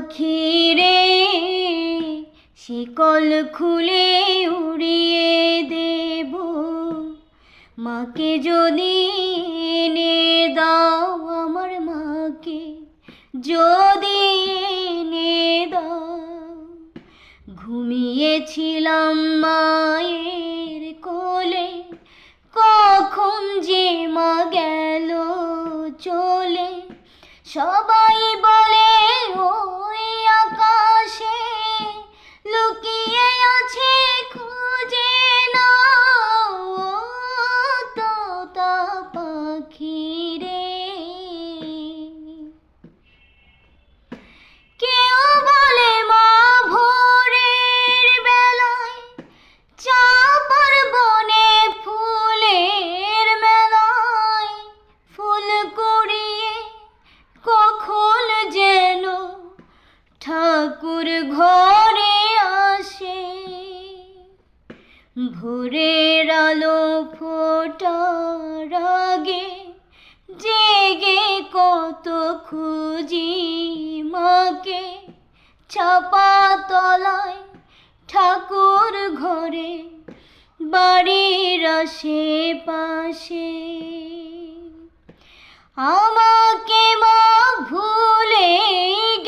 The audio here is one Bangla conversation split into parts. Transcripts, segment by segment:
পাখি রে শিকল খুলে উড়িয়ে দেব, মাকে যদি এনে দাও, আমার মাকে যদি এনে দাও। ঘুমিয়েছিলাম মায়ের কোলে, কখন যে মা গেল চলে। সবাই বলে ওই আকাশে লুকিয়ে আছে, খুঁজে নাও তোতা পাখি রে। কেউ বলে মা ভোরের বেলায় চাঁপার বনে ফুলের মেলায় ফুল কুড়িয়ে কখন যেন ঠাকুর ঘরে আসে। ভোরের আলো ফোটার আগে জেগে কত খুঁজি মাকে, চাপা তলায় ঠাকুর ঘরে বাড়ির আশেপাশে। আমাকে মা ভুলে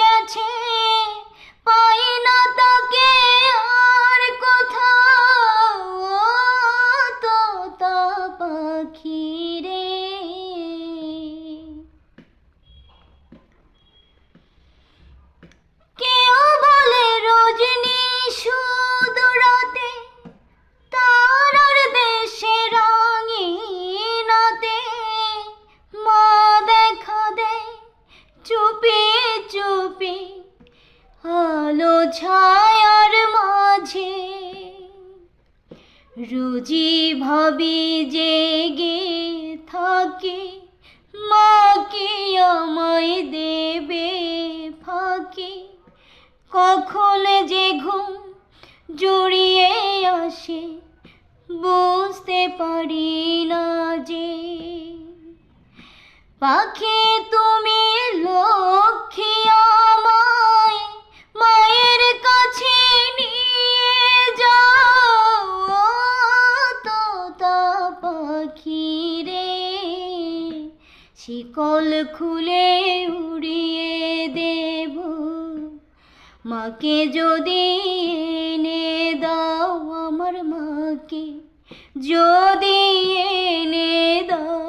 গেছে, পাই না তাকে আর কোথাও তোতা পাখি রে। কেউ বলে রজনী শুধু রাতে তারার দেশে রাঙিনাতে মা দেখা দেয় চুপি চুপি আলো ছায়ার মাঝে। রোজি ভাবি জেগে থাকি, মা কি আমায় দেবে ফাঁকি। কখন যে ঘুম জড়িয়ে আসে বুঝতে পারি না যে। পাখি তুমি লক্ষ্মী, আমায় মায়ের কাছে নিয়ে যাও তোতা পাখি রে। শিকল খুলে উড়িয়ে দেব, মাকে যদি এনে দাও, আমার মাকে যদি এনে দাও।